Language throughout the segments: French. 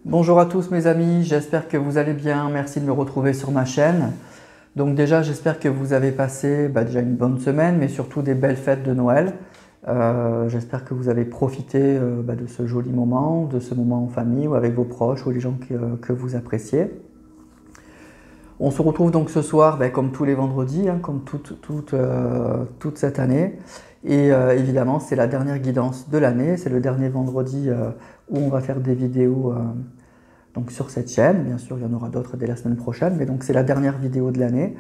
Bonjour à tous mes amis, j'espère que vous allez bien, merci de me retrouver sur ma chaîne. Donc déjà j'espère que vous avez passé déjà une bonne semaine, mais surtout des belles fêtes de Noël. J'espère que vous avez profité de ce joli moment, de ce moment en famille ou avec vos proches ou les gens que vous appréciez. On se retrouve donc ce soir comme tous les vendredis, comme toute cette année. Et évidemment c'est la dernière guidance de l'année, c'est le dernier vendredi où on va faire des vidéos donc sur cette chaîne. Bien sûr il y en aura d'autres dès la semaine prochaine, mais donc c'est la dernière vidéo de l'année,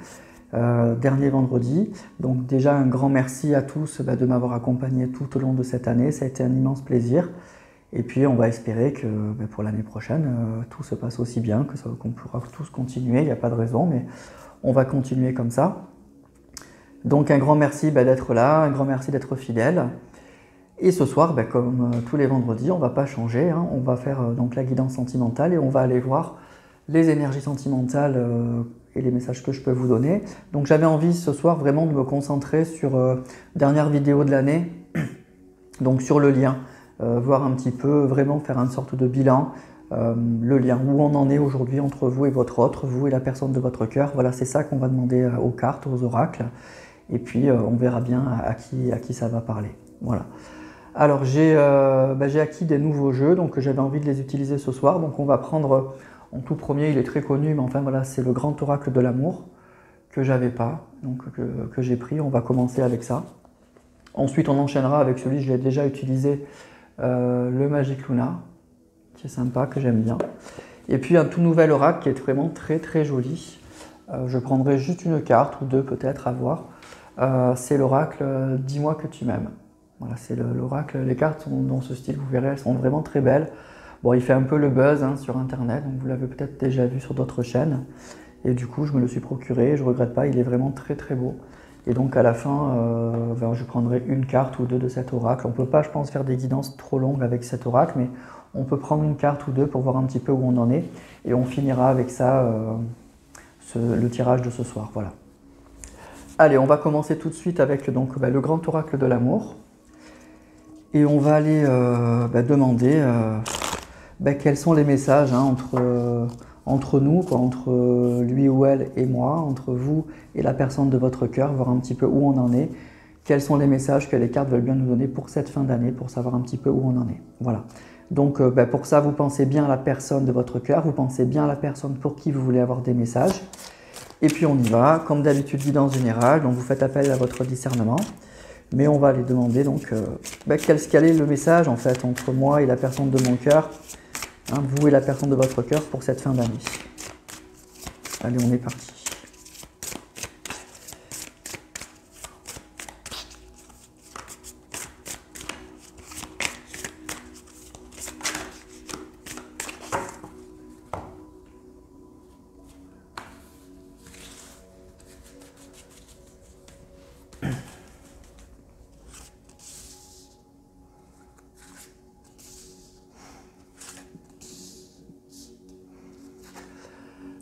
dernier vendredi. Donc déjà un grand merci à tous de m'avoir accompagné tout au long de cette année, ça a été un immense plaisir. Et puis on va espérer que pour l'année prochaine, tout se passe aussi bien, qu'on pourra tous continuer, il n'y a pas de raison, mais on va continuer comme ça. Donc un grand merci d'être là, un grand merci d'être fidèle. Et ce soir, comme tous les vendredis, on ne va pas changer, on va faire donc la guidance sentimentale et on va aller voir les énergies sentimentales et les messages que je peux vous donner. Donc j'avais envie ce soir vraiment de me concentrer sur dernière vidéo de l'année, donc sur le lien. Voir un petit peu, vraiment faire une sorte de bilan, le lien, où on en est aujourd'hui entre vous et votre autre, vous et la personne de votre cœur. Voilà, c'est ça qu'on va demander aux cartes, aux oracles, et puis on verra bien à qui ça va parler. Voilà. Alors j'ai acquis des nouveaux jeux, donc j'avais envie de les utiliser ce soir. Donc on va prendre, en tout premier, il est très connu, mais enfin voilà, c'est le grand oracle de l'amour, que j'avais pas, donc que j'ai pris. On va commencer avec ça. Ensuite on enchaînera avec celui que je l'ai déjà utilisé, le Magic Luna, qui est sympa, que j'aime bien. Et puis un tout nouvel oracle qui est vraiment très très joli. Je prendrai juste une carte ou deux peut-être à voir. C'est l'oracle « Dis-moi que tu m'aimes ». Voilà, c'est l'oracle. Les cartes sont dans ce style, vous verrez, elles sont vraiment très belles. Bon, il fait un peu le buzz sur internet, donc vous l'avez peut-être déjà vu sur d'autres chaînes. Et du coup, je me le suis procuré, je ne regrette pas, il est vraiment très très beau. Et donc à la fin, je prendrai une carte ou deux de cet oracle. On ne peut pas, je pense, faire des guidances trop longues avec cet oracle, mais on peut prendre une carte ou deux pour voir un petit peu où on en est. Et on finira avec ça, le tirage de ce soir. Voilà. Allez, on va commencer tout de suite avec le grand oracle de l'amour. Et on va aller demander quels sont les messages entre nous, entre lui ou elle et moi, entre vous et la personne de votre cœur, voir un petit peu où on en est. Quels sont les messages que les cartes veulent bien nous donner pour cette fin d'année, pour savoir un petit peu où on en est. Voilà. Donc pour ça, vous pensez bien à la personne de votre cœur, vous pensez bien à la personne pour qui vous voulez avoir des messages. Et puis on y va, comme d'habitude, guidance générale, donc vous faites appel à votre discernement. Mais on va aller demander donc quel est le message en fait entre moi et la personne de mon cœur, vous et la personne de votre cœur pour cette fin d'année. Allez, on est parti.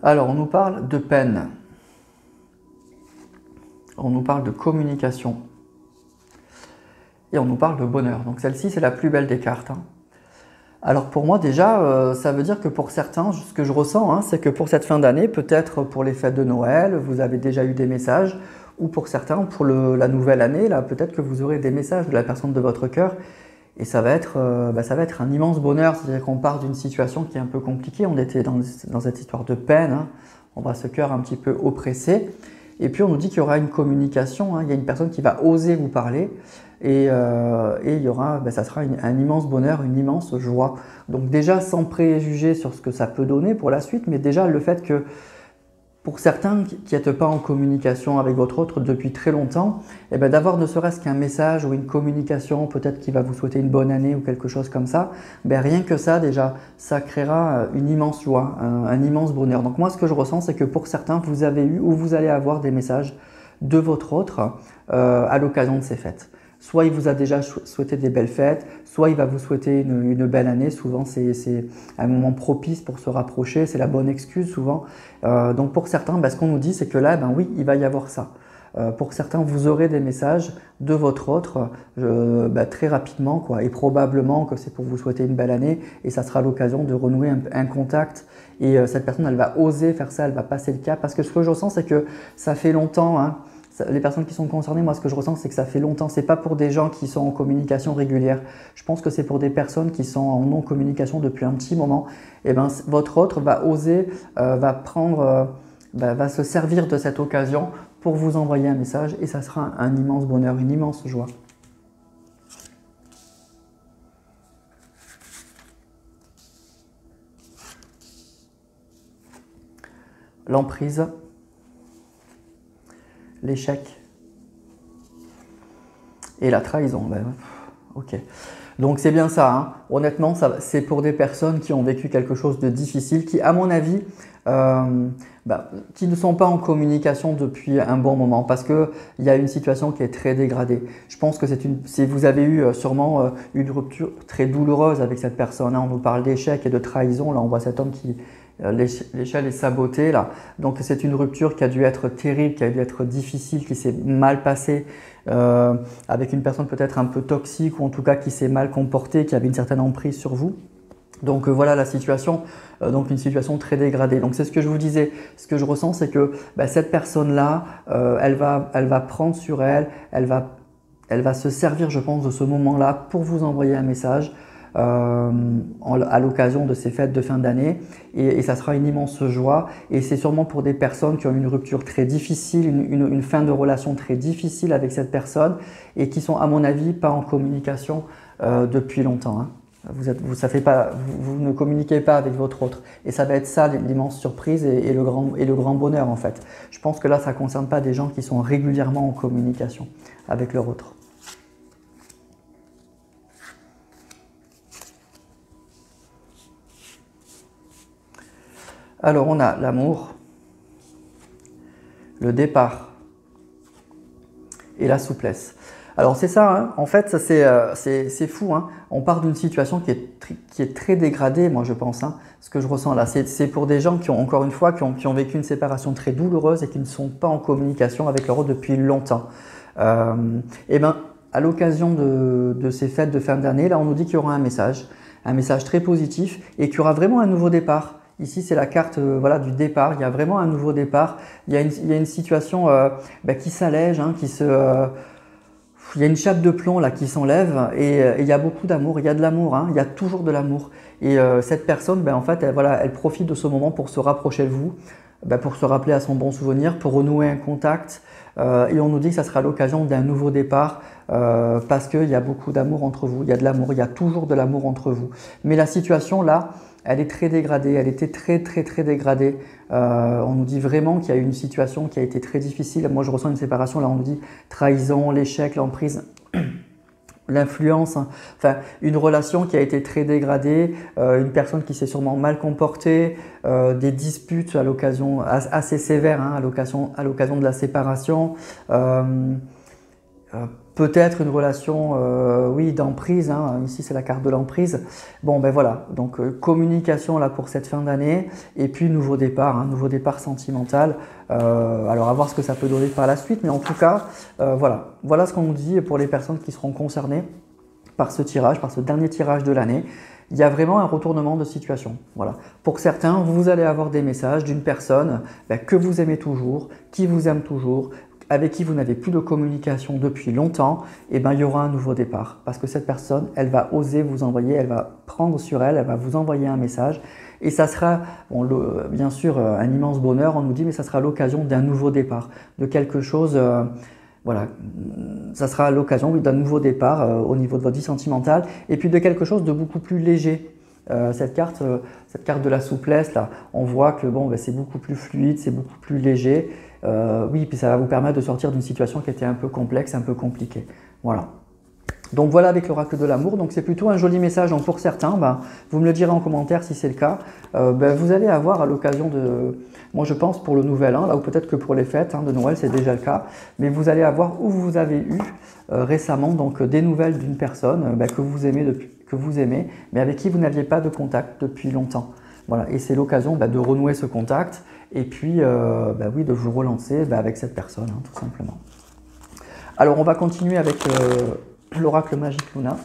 Alors, on nous parle de peine. On nous parle de communication. Et on nous parle de bonheur. Donc celle-ci, c'est la plus belle des cartes. Alors pour moi déjà, ça veut dire que pour certains, ce que je ressens, c'est que pour cette fin d'année, peut-être pour les fêtes de Noël, vous avez déjà eu des messages, ou pour certains, pour la nouvelle année, là, peut-être que vous aurez des messages de la personne de votre cœur. Et ça va être un immense bonheur, c'est-à-dire qu'on part d'une situation qui est un peu compliquée, on était dans cette histoire de peine, on va ce cœur un petit peu oppressé, et puis on nous dit qu'il y aura une communication, il y a une personne qui va oser vous parler, et il y aura, ça sera un immense bonheur, une immense joie. Donc déjà sans préjuger sur ce que ça peut donner pour la suite, mais déjà le fait que pour certains qui n'êtes pas en communication avec votre autre depuis très longtemps, d'avoir ne serait-ce qu'un message ou une communication, peut-être qui va vous souhaiter une bonne année ou quelque chose comme ça, rien que ça déjà, ça créera une immense joie, un immense bonheur. Donc moi ce que je ressens, c'est que pour certains, vous avez eu ou vous allez avoir des messages de votre autre à l'occasion de ces fêtes. Soit il vous a déjà souhaité des belles fêtes, soit il va vous souhaiter une belle année. Souvent, c'est un moment propice pour se rapprocher, c'est la bonne excuse souvent. Donc pour certains, ce qu'on nous dit, c'est que là, oui, il va y avoir ça. Pour certains, vous aurez des messages de votre autre très rapidement, quoi, et probablement que c'est pour vous souhaiter une belle année et ça sera l'occasion de renouer un contact. Et cette personne, elle va oser faire ça, elle va passer le cap. Parce que ce que je ressens, c'est que ça fait longtemps, hein, les personnes qui sont concernées, moi ce que je ressens, c'est que ça fait longtemps. C'est pas pour des gens qui sont en communication régulière. Je pense que c'est pour des personnes qui sont en non-communication depuis un petit moment. Et ben, votre autre va oser, va se servir de cette occasion pour vous envoyer un message et ça sera un immense bonheur, une immense joie. L'emprise, l'échec et la trahison. Ben, ok. Donc c'est bien ça, hein. Honnêtement, c'est pour des personnes qui ont vécu quelque chose de difficile, qui à mon avis, qui ne sont pas en communication depuis un bon moment parce qu'il y a une situation qui est très dégradée. Je pense que si vous avez eu sûrement une rupture très douloureuse avec cette personne, hein, on nous parle d'échec et de trahison, là on voit cet homme qui… L'échelle est sabotée là, donc c'est une rupture qui a dû être terrible, qui a dû être difficile, qui s'est mal passée avec une personne peut-être un peu toxique ou en tout cas qui s'est mal comportée, qui avait une certaine emprise sur vous. Donc voilà la situation, donc une situation très dégradée. Donc c'est ce que je vous disais, ce que je ressens c'est que cette personne-là, elle va prendre sur elle, elle va se servir je pense de ce moment-là pour vous envoyer un message. À l'occasion de ces fêtes de fin d'année et ça sera une immense joie et c'est sûrement pour des personnes qui ont une rupture très difficile, une fin de relation très difficile avec cette personne et qui sont à mon avis pas en communication depuis longtemps, hein. Vous ne communiquez pas avec votre autre et ça va être ça l'immense surprise et le grand bonheur en fait. Je pense que là ça ne concerne pas des gens qui sont régulièrement en communication avec leur autre. Alors on a l'amour, le départ et la souplesse. Alors c'est ça, hein, en fait c'est fou, hein. On part d'une situation qui est très dégradée, moi je pense, hein, ce que je ressens là. C'est pour des gens qui ont, encore une fois, qui ont vécu une séparation très douloureuse et qui ne sont pas en communication avec leur autre depuis longtemps. Et bien à l'occasion de ces fêtes de fin d'année, là on nous dit qu'il y aura un message très positif et qu'il y aura vraiment un nouveau départ. Ici, c'est la carte du départ. Il y a vraiment un nouveau départ. Il y a une situation qui s'allège, hein, il y a une chape de plomb là qui s'enlève et il y a beaucoup d'amour. Il y a de l'amour, hein, il y a toujours de l'amour. Et cette personne, en fait, elle profite de ce moment pour se rapprocher de vous, pour se rappeler à son bon souvenir, pour renouer un contact. Et on nous dit que ça sera l'occasion d'un nouveau départ parce qu'il y a beaucoup d'amour entre vous. Il y a de l'amour, il y a toujours de l'amour entre vous. Mais la situation là, elle est très dégradée, elle était très dégradée. On nous dit vraiment qu'il y a eu une situation qui a été très difficile. Moi, je ressens une séparation. Là, on nous dit trahison, l'échec, l'emprise, l'influence. Hein. Enfin, une relation qui a été très dégradée, une personne qui s'est sûrement mal comportée, des disputes à l'occasion assez sévères, hein, à l'occasion de la séparation. Peut-être une relation, d'emprise, hein. Ici c'est la carte de l'emprise. Bon voilà, donc communication là pour cette fin d'année et puis nouveau départ sentimental. Alors à voir ce que ça peut donner par la suite, mais en tout cas, voilà ce qu'on nous dit pour les personnes qui seront concernées par ce tirage, par ce dernier tirage de l'année. Il y a vraiment un retournement de situation. Voilà. Pour certains, vous allez avoir des messages d'une personne que vous aimez toujours, qui vous aime toujours, avec qui vous n'avez plus de communication depuis longtemps, et il y aura un nouveau départ. Parce que cette personne, elle va oser vous envoyer, elle va prendre sur elle, elle va vous envoyer un message. Et ça sera, bien sûr, un immense bonheur, on nous dit, mais ça sera l'occasion d'un nouveau départ, de quelque chose, ça sera l'occasion d'un nouveau départ au niveau de votre vie sentimentale, et puis de quelque chose de beaucoup plus léger. Cette carte de la souplesse, là, on voit que c'est beaucoup plus fluide, c'est beaucoup plus léger. Puis ça va vous permettre de sortir d'une situation qui était un peu complexe, un peu compliquée. Voilà. Donc voilà avec l'oracle de l'amour. Donc c'est plutôt un joli message. Donc pour certains, vous me le direz en commentaire si c'est le cas. Vous allez avoir à l'occasion de… Moi je pense pour le nouvel an, là ou peut-être que pour les fêtes de Noël, c'est déjà le cas. Mais vous allez avoir où vous avez eu récemment donc, des nouvelles d'une personne que vous aimez, mais avec qui vous n'aviez pas de contact depuis longtemps. Voilà. Et c'est l'occasion de renouer ce contact et puis oui, de vous relancer avec cette personne, hein, tout simplement. Alors on va continuer avec l'oracle magique Luna.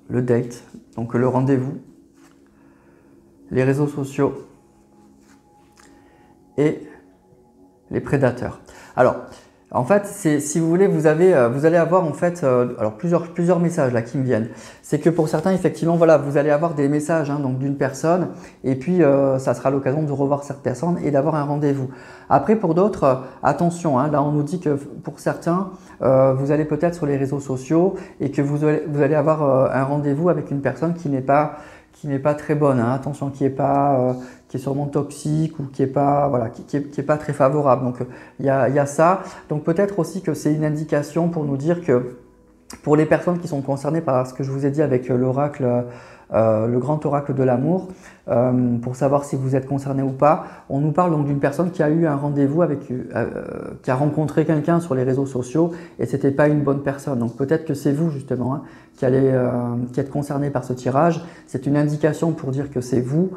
Le date, donc le rendez-vous, les réseaux sociaux et les prédateurs. Alors, en fait, si vous voulez, vous allez avoir en fait alors plusieurs messages là qui me viennent. C'est que pour certains, effectivement, voilà, vous allez avoir des messages hein, donc d'une personne et puis ça sera l'occasion de revoir cette personne et d'avoir un rendez-vous. Après, pour d'autres, attention, hein, là on nous dit que pour certains, vous allez peut-être sur les réseaux sociaux et que vous allez avoir un rendez-vous avec une personne qui n'est pas très bonne, hein. Attention, qui est sûrement toxique ou qui est pas, voilà, qui est pas très favorable. Donc il y a ça. Donc peut-être aussi que c'est une indication pour nous dire que pour les personnes qui sont concernées par ce que je vous ai dit avec l'oracle, le grand oracle de l'amour, pour savoir si vous êtes concerné ou pas, on nous parle donc d'une personne qui a eu un rendez-vous qui a rencontré quelqu'un sur les réseaux sociaux et c'était pas une bonne personne. Donc peut-être que c'est vous justement hein, qui êtes concerné par ce tirage. C'est une indication pour dire que c'est vous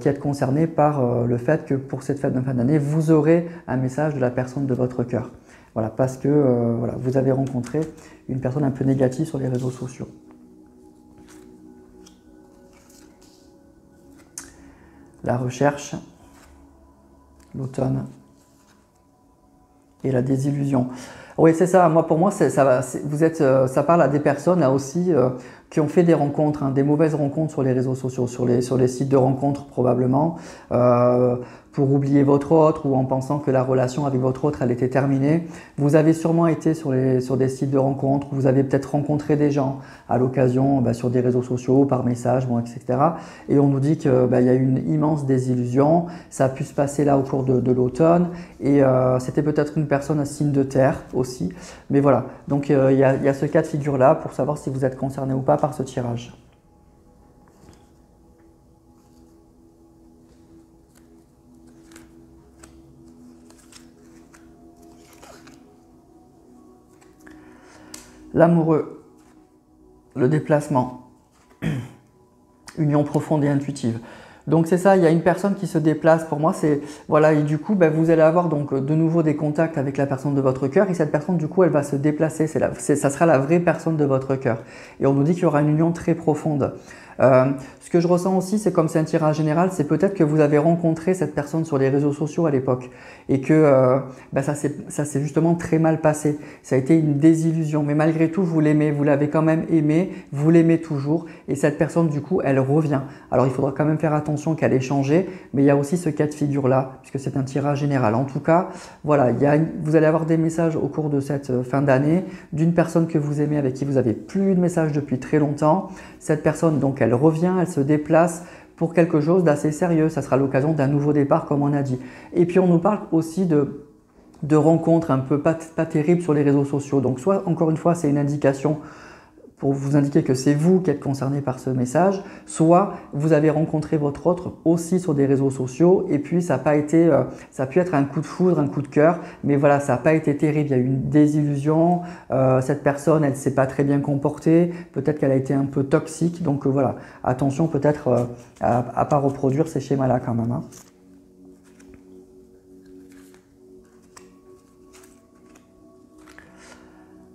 qui êtes concerné par le fait que pour cette fête de fin d'année, vous aurez un message de la personne de votre cœur. Voilà, parce que voilà, vous avez rencontré une personne un peu négative sur les réseaux sociaux. La recherche, l'automne et la désillusion. Oui, c'est ça. Pour moi, ça parle à des personnes là aussi qui ont fait des rencontres, hein, des mauvaises rencontres sur les réseaux sociaux, sur les sites de rencontres probablement, pour oublier votre autre ou en pensant que la relation avec votre autre elle était terminée. Vous avez sûrement été sur des sites de rencontres, vous avez peut-être rencontré des gens à l'occasion sur des réseaux sociaux, par message, etc. Et on nous dit qu'il y a une immense désillusion. Ça a pu se passer là au cours de l'automne et c'était peut-être une personne à signe de terre aussi. Mais voilà, donc il y a ce cas de figure là pour savoir si vous êtes concerné ou pas par ce tirage. L'amoureux, le déplacement, union profonde et intuitive. Donc c'est ça, il y a une personne qui se déplace, pour moi c'est, voilà, et du coup vous allez avoir donc de nouveau des contacts avec la personne de votre cœur et cette personne du coup elle va se déplacer, ça sera la vraie personne de votre cœur. Et on nous dit qu'il y aura une union très profonde. Ce que je ressens aussi, c'est comme c'est un tirage général, c'est peut-être que vous avez rencontré cette personne sur les réseaux sociaux à l'époque et que ça s'est justement très mal passé. Ça a été une désillusion, mais malgré tout, vous l'aimez, vous l'avez quand même aimé, vous l'aimez toujours et cette personne, du coup, elle revient. Alors, il faudra quand même faire attention qu'elle ait changé, mais il y a aussi ce cas de figure-là, puisque c'est un tirage général. En tout cas, voilà, vous allez avoir des messages au cours de cette fin d'année d'une personne que vous aimez, avec qui vous n'avez plus eu de message depuis très longtemps. Cette personne, donc, elle revient, elle se déplace pour quelque chose d'assez sérieux. Ça sera l'occasion d'un nouveau départ, comme on a dit. Et puis, on nous parle aussi de rencontres un peu pas terribles sur les réseaux sociaux. Donc, soit, encore une fois, c'est une indication pour vous indiquer que c'est vous qui êtes concerné par ce message, soit vous avez rencontré votre autre aussi sur des réseaux sociaux et puis ça a pu être un coup de foudre, un coup de cœur, mais voilà, ça n'a pas été terrible, il y a eu une désillusion, cette personne, elle ne s'est pas très bien comportée, peut-être qu'elle a été un peu toxique, donc voilà, attention peut-être à ne pas reproduire ces schémas-là quand même, hein.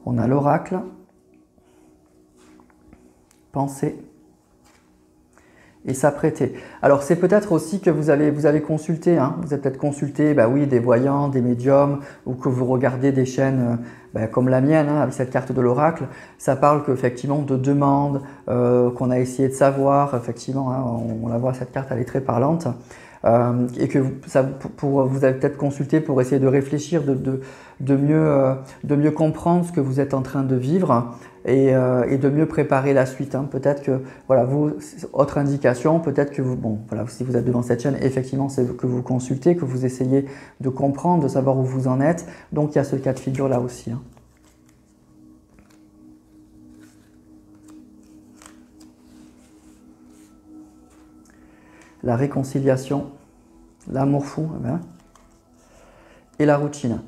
On a l'oracle. Penser et s'apprêter. Alors c'est peut-être aussi que vous avez consulté, hein, vous avez peut-être consulté oui, des voyants, des médiums ou que vous regardez des chaînes comme la mienne hein, avec cette carte de l'oracle. Ça parle qu'effectivement de demandes qu'on a essayé de savoir, effectivement, hein, on la voit cette carte, elle est très parlante. et que vous avez peut-être consulté pour essayer de réfléchir, de mieux comprendre ce que vous êtes en train de vivre et de mieux préparer la suite. Hein. Peut-être que, voilà, autre indication, peut-être que bon, voilà, si vous êtes devant cette chaîne, effectivement, c'est que vous consultez, que vous essayez de comprendre, de savoir où vous en êtes. Donc, il y a ce cas de figure-là aussi. Hein. La réconciliation, l'amour fou, et la routine.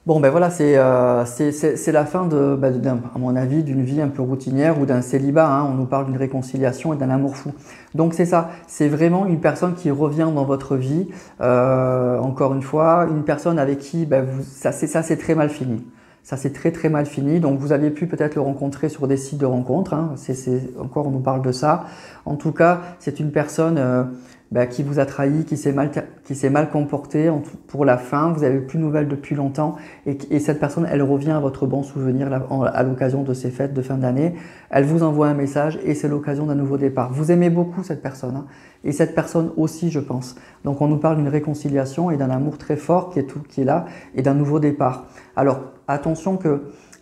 Bon, ben voilà, c'est la fin, à mon avis, d'une vie un peu routinière ou d'un célibat. Hein. On nous parle d'une réconciliation et d'un amour fou. Donc c'est ça, c'est vraiment une personne qui revient dans votre vie. Encore une fois, une personne avec qui ça c'est très mal fini. Ça c'est très très mal fini. Donc vous aviez pu peut-être le rencontrer sur des sites de rencontres. Hein. Encore, on nous parle de ça. En tout cas, c'est une personne qui vous a trahi, qui s'est mal comporté pour la fin. Vous n'avez plus de nouvelles depuis longtemps et cette personne, elle revient à votre bon souvenir à l'occasion de ces fêtes de fin d'année. Elle vous envoie un message et c'est l'occasion d'un nouveau départ. Vous aimez beaucoup cette personne hein, et cette personne aussi, je pense. Donc on nous parle d'une réconciliation et d'un amour très fort qui est là et d'un nouveau départ. Alors attention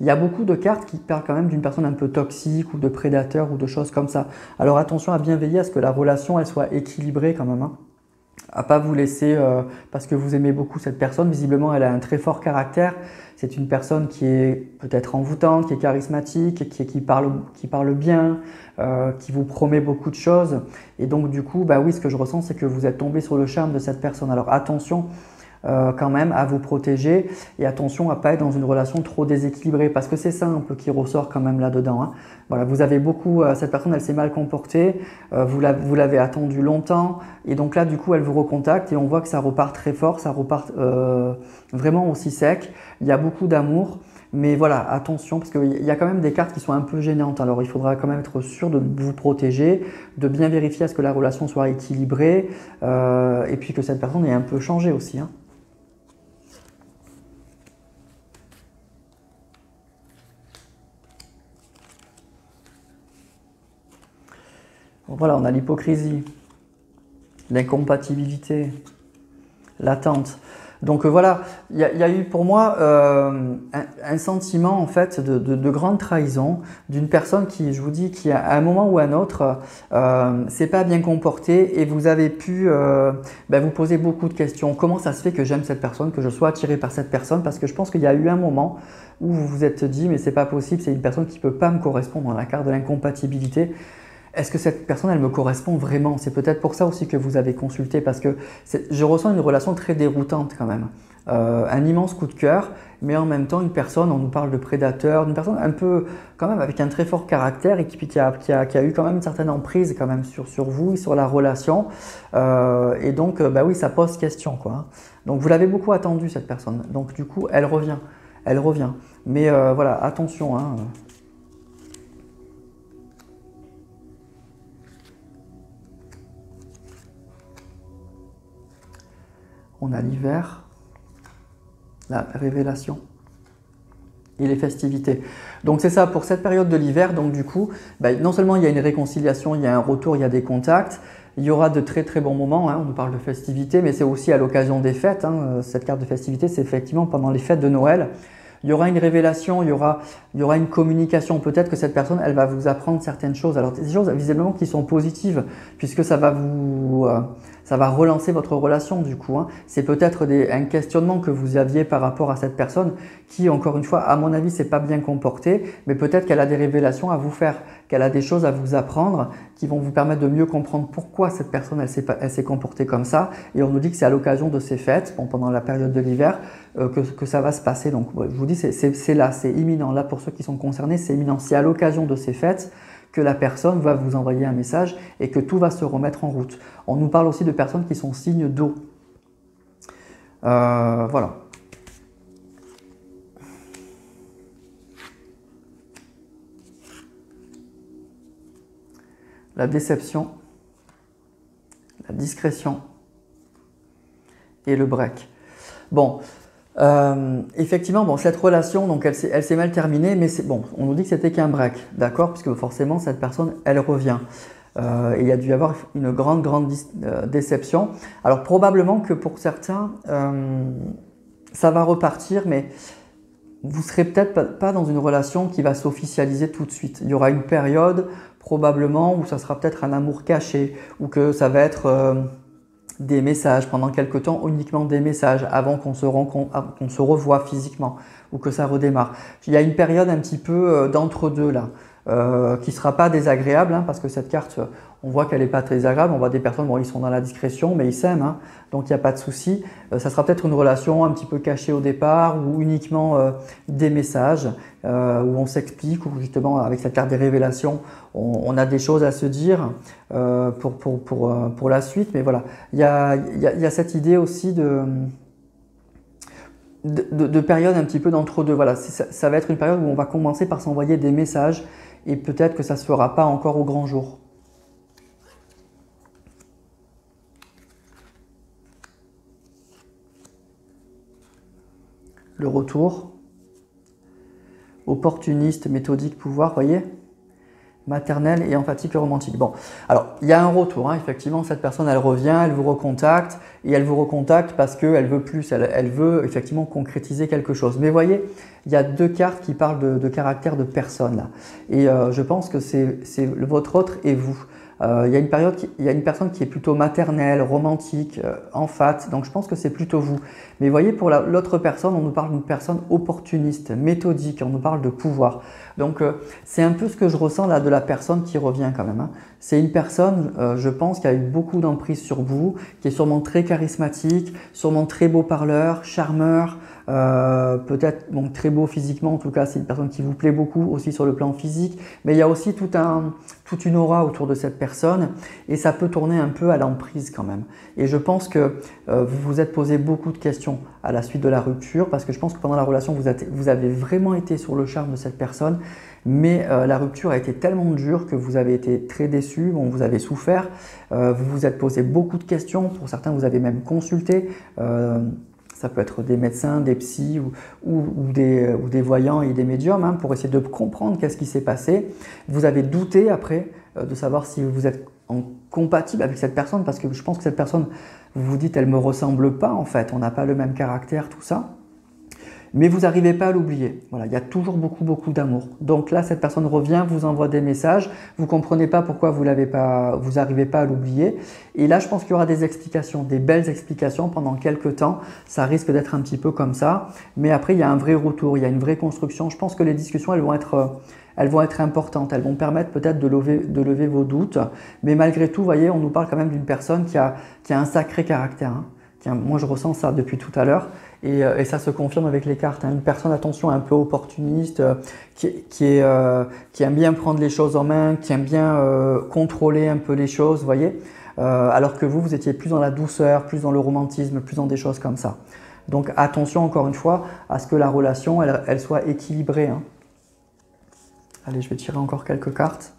il y a beaucoup de cartes qui parlent quand même d'une personne un peu toxique ou de prédateur ou de choses comme ça. Alors attention à bien veiller à ce que la relation elle soit équilibrée quand même. Hein. À pas vous laisser, parce que vous aimez beaucoup cette personne, visiblement elle a un très fort caractère. C'est une personne qui est peut-être envoûtante, qui est charismatique, qui parle bien, qui vous promet beaucoup de choses. Et donc du coup, oui, ce que je ressens, c'est que vous êtes tombé sur le charme de cette personne. Alors attention, quand même à vous protéger et attention à pas être dans une relation trop déséquilibrée parce que c'est ça un peu qui ressort quand même là-dedans. Hein. Voilà, vous avez beaucoup, cette personne elle s'est mal comportée, vous l'avez attendue longtemps et donc là du coup elle vous recontacte et on voit que ça repart très fort, ça repart vraiment aussi sec, il y a beaucoup d'amour. Mais voilà, attention, parce qu'il y a quand même des cartes qui sont un peu gênantes. Alors, il faudra quand même être sûr de vous protéger, de bien vérifier à ce que la relation soit équilibrée et puis que cette personne ait un peu changé aussi. Hein. Voilà, on a l'hypocrisie, l'incompatibilité, l'attente. Donc voilà, il y a eu pour moi un sentiment en fait de grande trahison d'une personne qui, je vous dis, qui à un moment ou à un autre s'est pas bien comportée et vous avez pu vous poser beaucoup de questions. Comment ça se fait que j'aime cette personne, que je sois attiré par cette personne? Parce que je pense qu'il y a eu un moment où vous vous êtes dit mais c'est pas possible, c'est une personne qui peut pas me correspondre dans la carte de l'incompatibilité. Est-ce que cette personne, elle me correspond vraiment? C'est peut-être pour ça aussi que vous avez consulté parce que je ressens une relation très déroutante quand même. Un immense coup de cœur, mais en même temps une personne, on nous parle de prédateur, d'une personne un peu quand même avec un très fort caractère et qui a eu quand même une certaine emprise quand même sur vous et sur la relation. Et donc, oui, ça pose question quoi. Hein. Donc vous l'avez beaucoup attendu cette personne. Donc du coup, elle revient. Mais voilà, attention. Hein. On a l'hiver, la révélation et les festivités. Donc c'est ça pour cette période de l'hiver. Donc du coup, non seulement il y a une réconciliation, il y a un retour, il y a des contacts, il y aura de très très bons moments. Hein, on nous parle de festivités, mais c'est aussi à l'occasion des fêtes. Hein, cette carte de festivité, c'est effectivement pendant les fêtes de Noël. Il y aura une révélation, il y aura une communication. Peut-être que cette personne, elle va vous apprendre certaines choses. Alors, des choses visiblement qui sont positives, puisque ça va relancer votre relation du coup. Hein. C'est peut-être un questionnement que vous aviez par rapport à cette personne qui, encore une fois, à mon avis, s'est pas bien comportée, mais peut-être qu'elle a des révélations à vous faire, qu'elle a des choses à vous apprendre qui vont vous permettre de mieux comprendre pourquoi cette personne, elle s'est comportée comme ça. Et on nous dit que c'est à l'occasion de ces fêtes, pendant la période de l'hiver, que ça va se passer. Donc, je vous dis, c'est là, c'est imminent. Là, pour ceux qui sont concernés, c'est imminent. C'est à l'occasion de ces fêtes que la personne va vous envoyer un message et que tout va se remettre en route. On nous parle aussi de personnes qui sont signes d'eau. Voilà. La déception, la discrétion et le break. Bon, effectivement, cette relation, donc elle s'est mal terminée, mais on nous dit que c'était qu'un break, d'accord? Puisque forcément, cette personne, elle revient. et il y a dû y avoir une grande déception. Alors probablement que pour certains, ça va repartir, mais vous ne serez peut-être pas dans une relation qui va s'officialiser tout de suite. Il y aura une période probablement où ça sera peut-être un amour caché, ou que ça va être des messages pendant quelque temps, uniquement des messages avant qu'on se revoie physiquement, ou que ça redémarre. Il y a une période un petit peu d'entre-deux là, qui ne sera pas désagréable, hein, parce que cette carte, on voit qu'elle n'est pas très désagréable. On voit des personnes, bon, ils sont dans la discrétion, mais ils s'aiment, hein, donc il n'y a pas de souci. Ça sera peut-être une relation un petit peu cachée au départ, ou uniquement des messages, où on s'explique, ou justement avec cette carte des révélations, on a des choses à se dire pour la suite. Mais voilà, il y a cette idée aussi de période un petit peu d'entre-deux. Voilà, ça va être une période où on va commencer par s'envoyer des messages, et peut-être que ça ne se fera pas encore au grand jour. Le retour, opportuniste, méthodique, pouvoir, voyez, maternel et emphatique et romantique. Bon, alors il y a un retour, hein, effectivement, cette personne elle revient, elle vous recontacte, et elle vous recontacte parce qu'elle veut plus, elle veut effectivement concrétiser quelque chose. Mais voyez, il y a deux cartes qui parlent de caractère de personne là, et je pense que c'est votre autre et vous. Il y a une personne qui est plutôt maternelle, romantique, emphate, donc je pense que c'est plutôt vous. Mais voyez, pour l'autre personne, on nous parle d'une personne opportuniste, méthodique, on nous parle de pouvoir. Donc c'est un peu ce que je ressens là de la personne qui revient quand même, hein. C'est une personne, je pense, qui a eu beaucoup d'emprise sur vous, qui est sûrement très charismatique, sûrement très beau parleur, charmeur, peut-être donc très beau physiquement, en tout cas c'est une personne qui vous plaît beaucoup aussi sur le plan physique, mais il y a aussi toute une aura autour de cette personne, et ça peut tourner un peu à l'emprise quand même. Et je pense que vous vous êtes posé beaucoup de questions à la suite de la rupture, parce que je pense que pendant la relation vous avez vraiment été sur le charme de cette personne, mais la rupture a été tellement dure que vous avez été très déçu, bon, vous avez souffert, vous vous êtes posé beaucoup de questions, pour certains vous avez même consulté. Ça peut être des médecins, des psys ou des voyants et des médiums, hein, pour essayer de comprendre qu'est-ce qui s'est passé. Vous avez douté après de savoir si vous êtes compatible avec cette personne, parce que je pense que cette personne, vous vous dites, elle ne me ressemble pas en fait, on n'a pas le même caractère, tout ça. Mais vous n'arrivez pas à l'oublier. Voilà, il y a toujours beaucoup d'amour. Donc là, cette personne revient, vous envoie des messages, vous ne comprenez pas pourquoi vous n'arrivez pas à l'oublier. Et là, je pense qu'il y aura des explications, des belles explications pendant quelques temps. Ça risque d'être un petit peu comme ça. Mais après, il y a un vrai retour, il y a une vraie construction. Je pense que les discussions, elles vont être importantes. Elles vont permettre peut-être de lever vos doutes. Mais malgré tout, vous voyez, on nous parle quand même d'une personne qui a un sacré caractère, hein. Moi, je ressens ça depuis tout à l'heure, et ça se confirme avec les cartes, hein. Une personne, attention, un peu opportuniste, qui aime bien prendre les choses en main, qui aime bien contrôler un peu les choses, vous voyez, alors que vous étiez plus dans la douceur, plus dans le romantisme, plus dans des choses comme ça. Donc attention, encore une fois, à ce que la relation, elle soit équilibrée, hein. Allez, je vais tirer encore quelques cartes.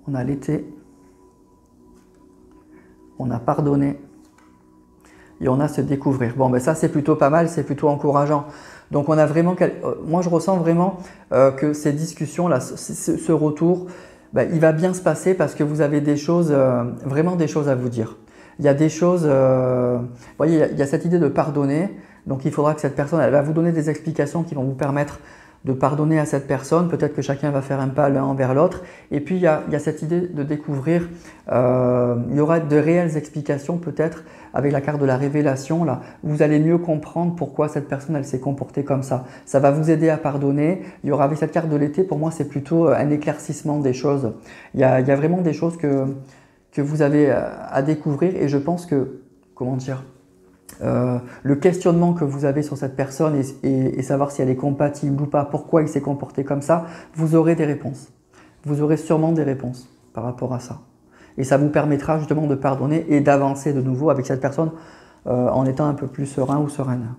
On a l'été, on a pardonné, et on a se découvrir. Bon, ben ça c'est plutôt pas mal, c'est plutôt encourageant. Donc on a vraiment, moi je ressens vraiment que ces discussions-là, ce retour, ben, il va bien se passer, parce que vous avez des choses, vraiment des choses à vous dire. Il y a des choses, vous voyez, il y a cette idée de pardonner, donc il faudra que cette personne, elle va vous donner des explications qui vont vous permettre de pardonner à cette personne. Peut-être que chacun va faire un pas l'un envers l'autre. Et puis il y a cette idée de découvrir, il y aura de réelles explications peut-être avec la carte de la révélation. Là, vous allez mieux comprendre pourquoi cette personne elle s'est comportée comme ça. Ça va vous aider à pardonner. Il y aura avec cette carte de l'été, pour moi c'est plutôt un éclaircissement des choses. Il y a vraiment des choses que vous avez à découvrir, et je pense que, comment dire, le questionnement que vous avez sur cette personne et savoir si elle est compatible ou pas, pourquoi il s'est comporté comme ça, vous aurez des réponses. Vous aurez sûrement des réponses par rapport à ça. Et ça vous permettra justement de pardonner et d'avancer de nouveau avec cette personne en étant un peu plus serein ou sereine.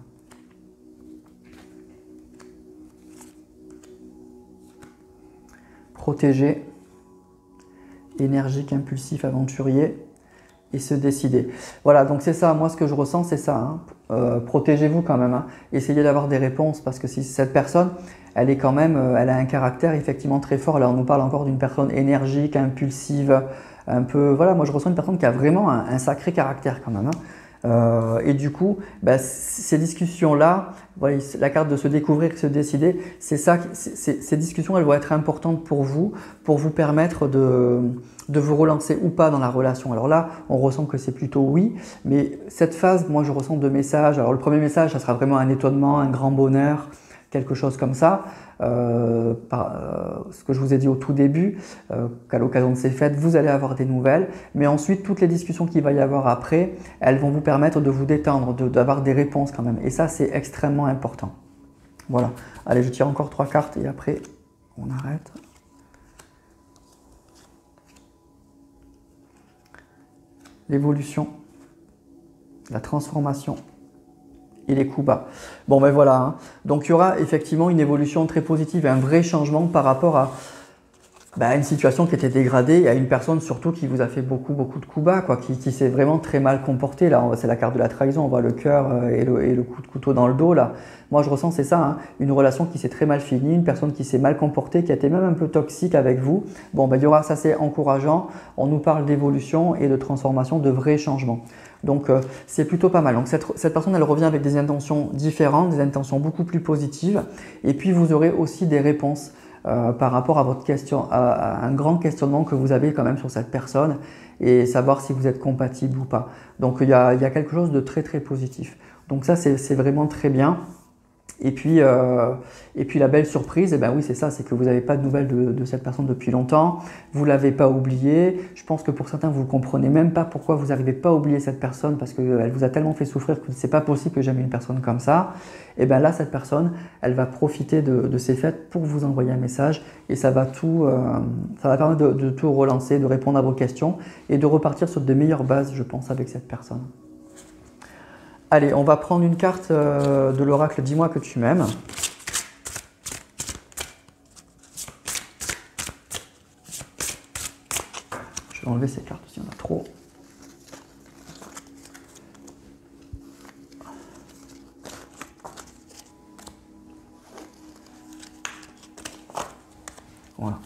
Protéger, énergique, impulsif, aventurier, et se décider. Voilà, donc c'est ça, moi ce que je ressens c'est ça, hein. Protégez-vous quand même, hein. Essayez d'avoir des réponses, parce que si cette personne, elle est quand même, elle a un caractère effectivement très fort. Là, on nous parle encore d'une personne énergique, impulsive, un peu, voilà, moi je ressens une personne qui a vraiment un sacré caractère quand même, hein. Et du coup, bah, ces discussions-là, voilà, la carte de se découvrir, se décider, c'est ça, ces discussions, elles vont être importantes pour vous permettre de vous relancer ou pas dans la relation. Alors là, on ressent que c'est plutôt oui, mais cette phase, moi je ressens deux messages. Alors le premier message, ça sera vraiment un étonnement, un grand bonheur, quelque chose comme ça. Ce que je vous ai dit au tout début, qu'à l'occasion de ces fêtes, vous allez avoir des nouvelles, mais ensuite toutes les discussions qu'il va y avoir après, elles vont vous permettre de vous détendre, d'avoir des réponses quand même, et ça c'est extrêmement important. Voilà, allez je tire encore 3 cartes et après on arrête. L'évolution, la transformation et les coups bas. Bon ben voilà, hein. Donc il y aura effectivement une évolution très positive et un vrai changement par rapport à une situation qui était dégradée et à une personne surtout qui vous a fait beaucoup de coups bas, quoi, qui s'est vraiment très mal comportée. Là, c'est la carte de la trahison, on voit le cœur et le coup de couteau dans le dos. Là, moi je ressens c'est ça, hein, une relation qui s'est très mal finie, une personne qui s'est mal comportée, qui a été même un peu toxique avec vous. Bon ben il y aura, ça c'est encourageant, on nous parle d'évolution et de transformation, de vrais changements. Donc c'est plutôt pas mal. Donc cette personne elle revient avec des intentions différentes, des intentions beaucoup plus positives et puis vous aurez aussi des réponses par rapport à votre question, à un grand questionnement que vous avez quand même sur cette personne et savoir si vous êtes compatible ou pas. Donc il y a quelque chose de très positif. Donc ça c'est vraiment très bien. Et puis la belle surprise, eh ben oui c'est ça, c'est que vous n'avez pas de nouvelles de cette personne depuis longtemps, vous ne l'avez pas oubliée. Je pense que pour certains vous ne comprenez même pas pourquoi vous n'arrivez pas à oublier cette personne parce qu'elle vous a tellement fait souffrir que c'est pas possible que j'aime une personne comme ça. Et bien là cette personne, elle va profiter de ces fêtes pour vous envoyer un message et ça va permettre de tout relancer, de répondre à vos questions et de repartir sur de meilleures bases je pense avec cette personne. Allez, on va prendre une carte de l'oracle « Dis-moi que tu m'aimes ». Je vais enlever ces cartes s'il y en a trop. Voilà.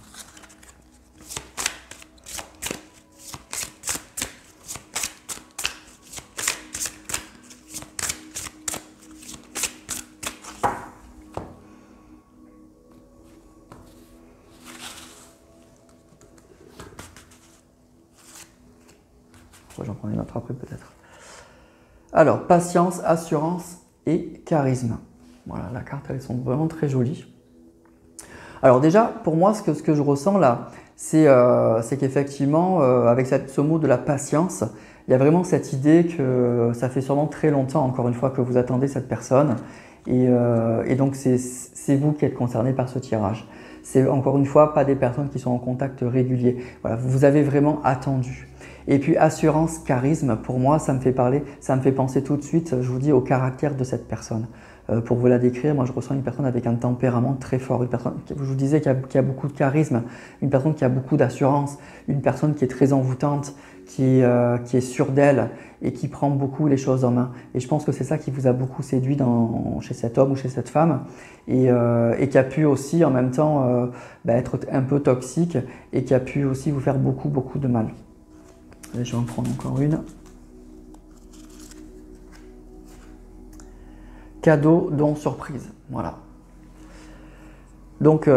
J'en prends une autre après peut-être. Alors, patience, assurance et charisme. Voilà, la carte, elles sont vraiment très jolies. Alors déjà, pour moi, ce que je ressens là, c'est qu'effectivement, avec ce mot de la patience, il y a vraiment cette idée que ça fait sûrement très longtemps, encore une fois, que vous attendez cette personne. Et donc, c'est vous qui êtes concerné par ce tirage. C'est encore une fois pas des personnes qui sont en contact régulier. Voilà, vous avez vraiment attendu. Et puis assurance, charisme, pour moi, ça me fait penser tout de suite, je vous dis, au caractère de cette personne. Pour vous la décrire, moi je ressens une personne avec un tempérament très fort, une personne, je vous disais, qui a beaucoup de charisme, une personne qui a beaucoup d'assurance, une personne qui est très envoûtante, qui est sûre d'elle et qui prend beaucoup les choses en main. Et je pense que c'est ça qui vous a beaucoup séduit chez cet homme ou chez cette femme et qui a pu aussi en même temps être un peu toxique et qui a pu aussi vous faire beaucoup de mal. Allez, je vais en prendre encore une. Cadeau, don, surprise. Voilà. Donc,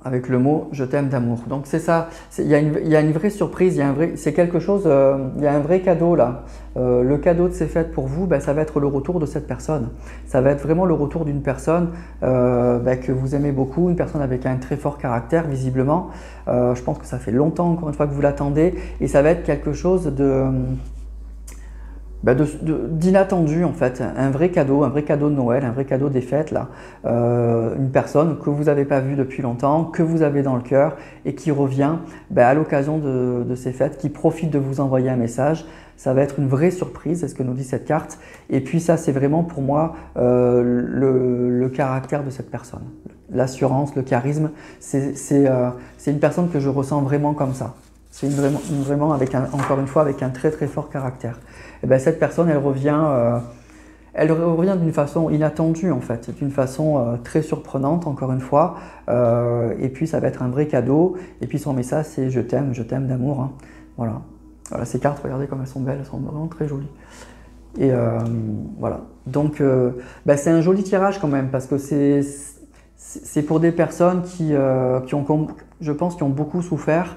avec le mot « je t'aime d'amour ». Donc, c'est ça. Il y a une vraie surprise. C'est quelque chose. Il y a un vrai cadeau là. Le cadeau de ces fêtes pour vous, ça va être le retour de cette personne. Ça va être vraiment le retour d'une personne que vous aimez beaucoup, une personne avec un très fort caractère, visiblement. Je pense que ça fait longtemps, encore une fois, que vous l'attendez. Et ça va être quelque chose d'inattendu en fait, un vrai cadeau de Noël, un vrai cadeau des fêtes là, une personne que vous n'avez pas vue depuis longtemps, que vous avez dans le cœur et qui revient à l'occasion de ces fêtes, qui profite de vous envoyer un message. Ça va être une vraie surprise, c'est ce que nous dit cette carte. Et puis ça, c'est vraiment pour moi le caractère de cette personne, l'assurance, le charisme. C'est une personne que je ressens vraiment comme ça. C'est vraiment encore une fois avec un très fort caractère. Et cette personne, elle revient elle revient d'une façon inattendue en fait, c'est une façon très surprenante encore une fois, et puis ça va être un vrai cadeau, et puis son message c'est je t'aime d'amour, hein. Voilà. Voilà, ces cartes, regardez comme elles sont belles, elles sont vraiment très jolies. Et voilà, donc c'est un joli tirage quand même, parce que c'est pour des personnes qui ont, je pense, qui ont beaucoup souffert,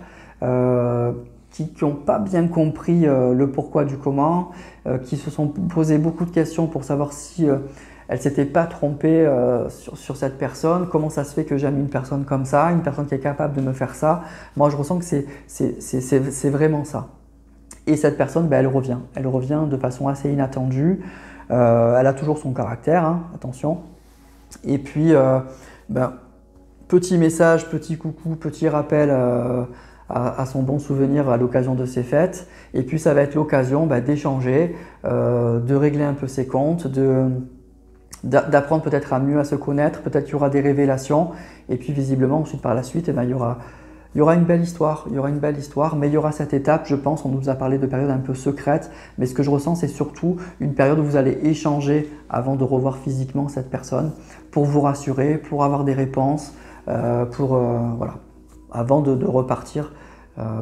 qui n'ont pas bien compris le pourquoi du comment, qui se sont posé beaucoup de questions pour savoir si elles ne s'étaient pas trompées sur cette personne. Comment ça se fait que j'aime une personne comme ça, une personne qui est capable de me faire ça? Moi, je ressens que c'est vraiment ça. Et cette personne, elle revient. Elle revient de façon assez inattendue. Elle a toujours son caractère, hein, attention. Et puis, petit message, petit coucou, petit rappel à son bon souvenir à l'occasion de ces fêtes. Et puis ça va être l'occasion d'échanger, de régler un peu ses comptes, d'apprendre peut-être à mieux à se connaître, peut-être qu'il y aura des révélations. Et puis visiblement ensuite par la suite, il y aura une belle histoire, mais il y aura cette étape, je pense, on nous a parlé de période un peu secrète, mais ce que je ressens c'est surtout une période où vous allez échanger avant de revoir physiquement cette personne, pour vous rassurer, pour avoir des réponses, voilà, avant de repartir,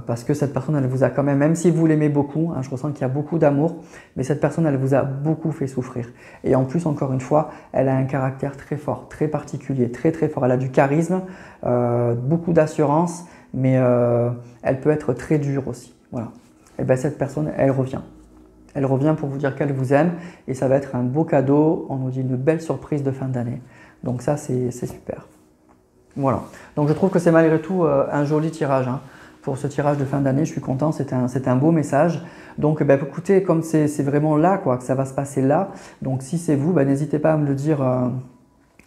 parce que cette personne, elle vous a quand même si vous l'aimez beaucoup, hein, je ressens qu'il y a beaucoup d'amour, mais cette personne, elle vous a beaucoup fait souffrir. Et en plus, encore une fois, elle a un caractère très fort, très particulier, très très fort. Elle a du charisme, beaucoup d'assurance, mais elle peut être très dure aussi. Voilà. Et cette personne, elle revient. Elle revient pour vous dire qu'elle vous aime, et ça va être un beau cadeau, on nous dit une belle surprise de fin d'année. Donc ça, c'est super. Voilà, donc je trouve que c'est malgré tout un joli tirage, hein. Pour ce tirage de fin d'année, je suis content, c'est un beau message. Donc écoutez, comme c'est vraiment là, quoi, que ça va se passer là, donc si c'est vous, n'hésitez pas à me le dire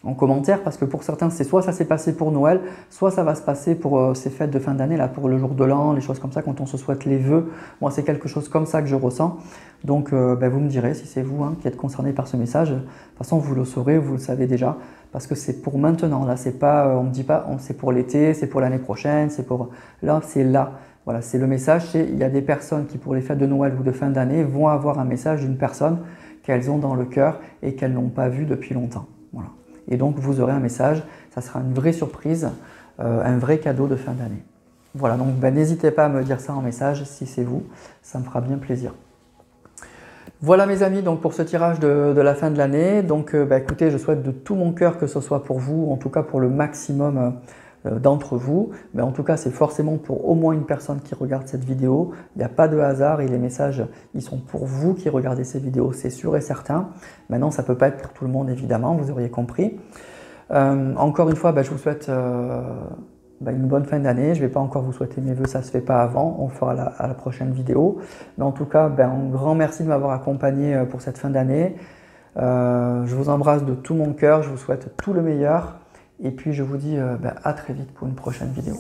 en commentaire, parce que pour certains, c'est soit ça s'est passé pour Noël, soit ça va se passer pour ces fêtes de fin d'année, là, pour le jour de l'an, les choses comme ça, quand on se souhaite les vœux. Moi, c'est quelque chose comme ça que je ressens. Donc, vous me direz si c'est vous, hein, qui êtes concerné par ce message. De toute façon, vous le saurez, vous le savez déjà, parce que c'est pour maintenant. Là, c'est pas, on ne dit pas, c'est pour l'été, c'est pour l'année prochaine, c'est pour là, c'est là. Voilà, c'est le message. Il y a des personnes qui, pour les fêtes de Noël ou de fin d'année, vont avoir un message d'une personne qu'elles ont dans le cœur et qu'elles n'ont pas vue depuis longtemps. Voilà. Et donc, vous aurez un message, ça sera une vraie surprise, un vrai cadeau de fin d'année. Voilà, donc n'hésitez pas à me dire ça en message si c'est vous, ça me fera bien plaisir. Voilà mes amis, donc pour ce tirage de la fin de l'année. Donc écoutez, je souhaite de tout mon cœur que ce soit pour vous, en tout cas pour le maximum d'entre vous. Mais en tout cas, c'est forcément pour au moins une personne qui regarde cette vidéo. Il n'y a pas de hasard et les messages, ils sont pour vous qui regardez ces vidéos, c'est sûr et certain. Maintenant, ça ne peut pas être pour tout le monde, évidemment, vous auriez compris. Encore une fois, je vous souhaite une bonne fin d'année. Je ne vais pas encore vous souhaiter mes vœux, ça ne se fait pas avant, on le fera à la prochaine vidéo. Mais en tout cas, un grand merci de m'avoir accompagné pour cette fin d'année. Je vous embrasse de tout mon cœur, je vous souhaite tout le meilleur. Et puis je vous dis à très vite pour une prochaine vidéo.